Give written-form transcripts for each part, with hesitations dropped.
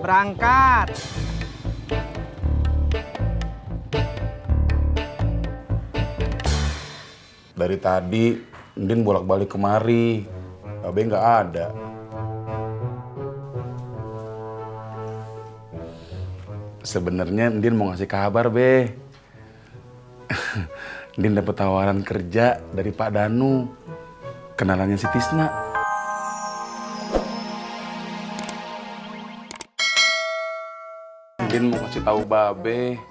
Berangkat. Dari tadi, Ndin bolak-balik kemari. Babe nggak ada. Sebenarnya Ndin mau ngasih kabar, Be. Ndin dapat tawaran kerja dari Pak Danu. Kenalannya si Tisna. Ndin mau kasih tahu Babe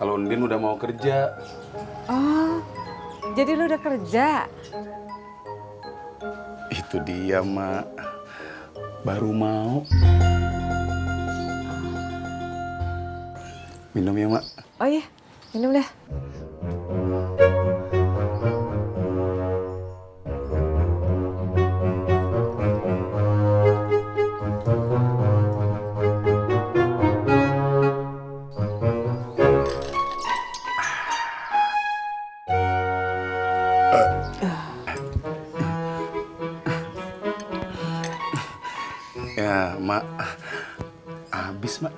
kalau Ndin udah mau kerja. Oh, jadi lu udah kerja? Itu dia, Mak. Baru mau. Minum ya, Mak. Oh iya, minum dah. Ya, Mak. Habis, Mak.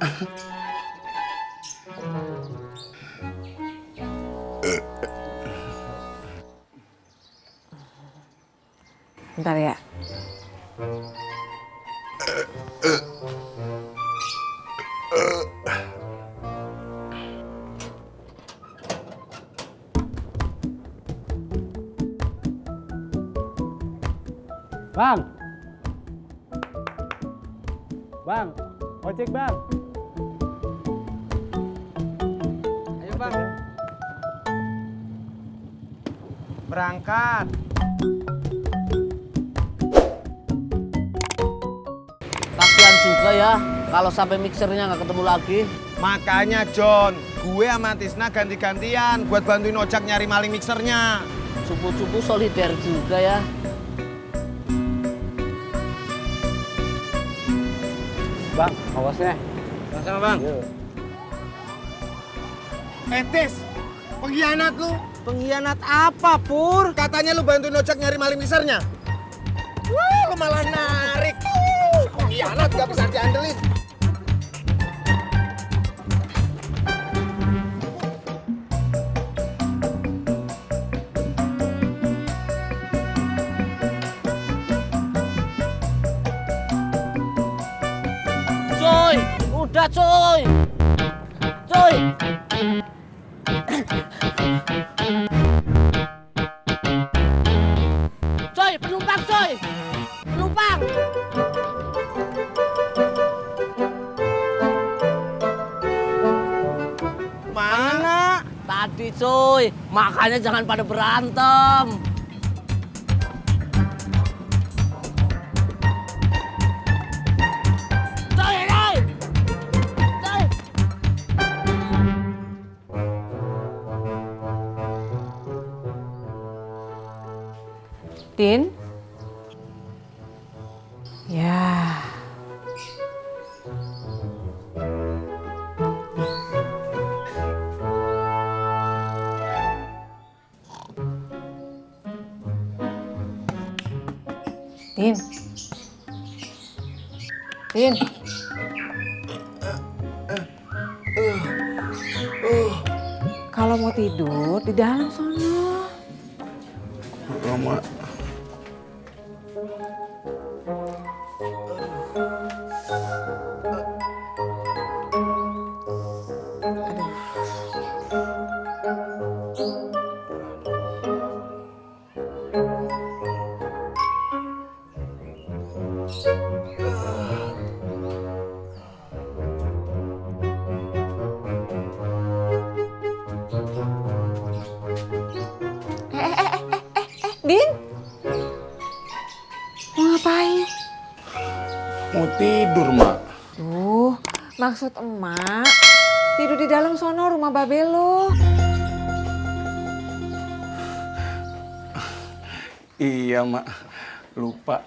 Bentar ya. Bang. Bang, ojek bang. Ayo bang. Berangkat. Kasian juga ya kalau sampai mixernya nggak ketemu lagi. Makanya John, gue sama Tisna ganti-gantian buat bantuin ojek nyari maling mixernya. Cupu-cupu solider juga ya. Bang, awasnya. Sama bang. Tis, pengkhianat lu. Pengkhianat apa, Pur? Katanya lu bantuin ojek nyari maling mixernya. Wah, lu malah narik. Pengkhianat gak bisa diandelin. Coy, udah coy. Coy. Coy, penumpang coy. Penumpang. Mana? Tadi coy, makanya jangan pada berantem. Coy, coy. Coy. Tin? Ya. Tin. Tin. Kalau mau tidur di dalam sono. Mak. Din? Mau ngapain? Mau tidur, Mak. Tuh, maksud emak tidur di dalam sono rumah babe lo. Iya, Mak. Lupa.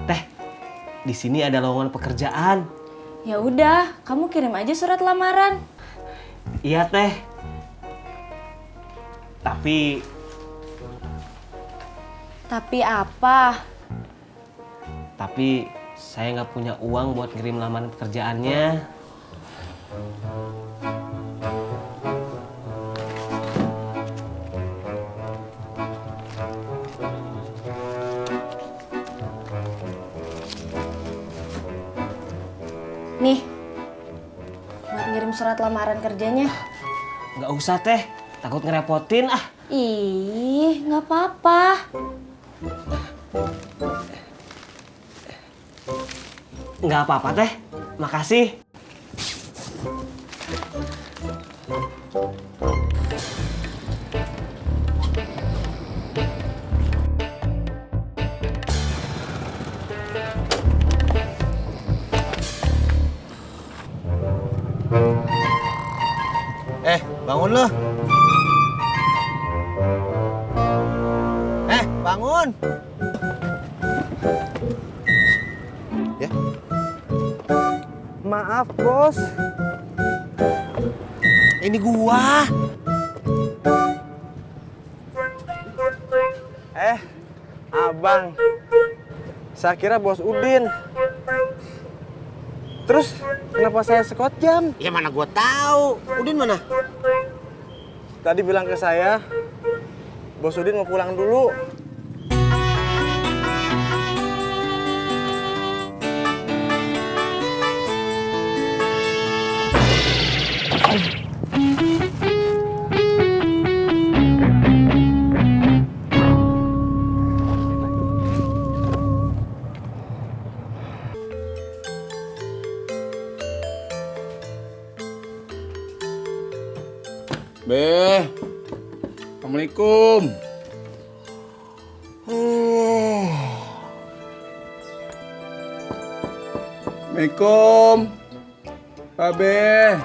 Teh, di sini ada lowongan pekerjaan. Ya udah, kamu kirim aja surat lamaran. Iya teh. Tapi apa? Tapi saya nggak punya uang buat ngirim lamaran pekerjaannya. Nih, buat ngirim surat lamaran kerjanya. Nggak usah teh, takut ngerepotin ah. Ih, nggak apa-apa. Nggak apa-apa teh, makasih. Bangun lo. Bangun. Ya. Maaf, Bos. Ini gua. Abang. Saya kira Bos Udin. Terus kenapa saya sekot jam? Ya mana gua tahu. Udin mana? Tadi bilang ke saya, Bos Udin mau pulang dulu. Be, Assalamualaikum. Assalamualaikum, Pak Be.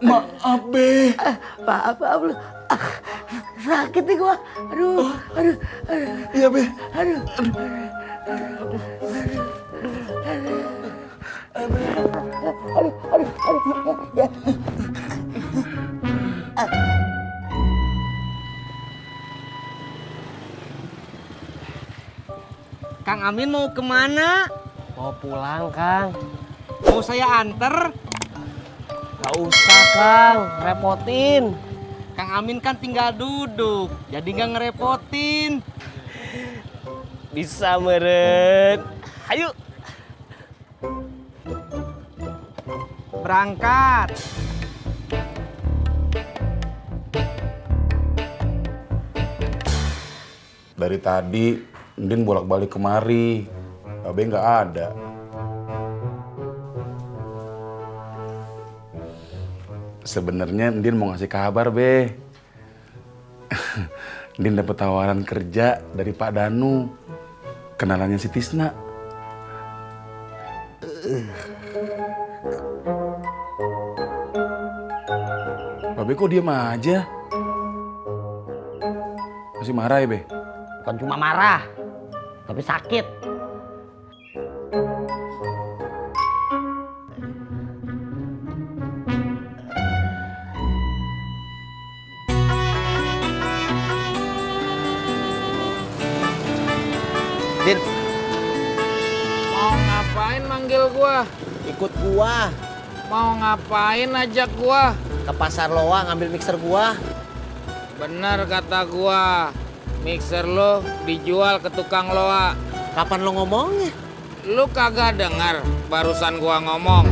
Maaf, Be. Maaf lu. Sakit nih gua. Aduh. Iya, Be. Kang Amin mau kemana? Mau pulang, Kang. Mau saya anter? Gak usah, Kang. Repotin. Kang Amin kan tinggal duduk, jadi nggak ngerepotin. Bisa meren. Ayo. Berangkat. Dari tadi, Ndin bolak-balik kemari. Babe nggak ada. Sebenarnya Ndin mau ngasih kabar, Be. Ndin dapat tawaran kerja dari Pak Danu, kenalannya si Tisna. Babe kok diem aja? Masih marah ya, Be? Bukan cuma marah, tapi sakit. Din, Mau ngapain manggil gua? ikut gua Mau ngapain ajak gua? ke pasar Loa ngambil mixer gua. Bener kata gua, mixer lo dijual ke tukang loa. Kapan lo ngomongnya? Lu kagak dengar barusan gua ngomong.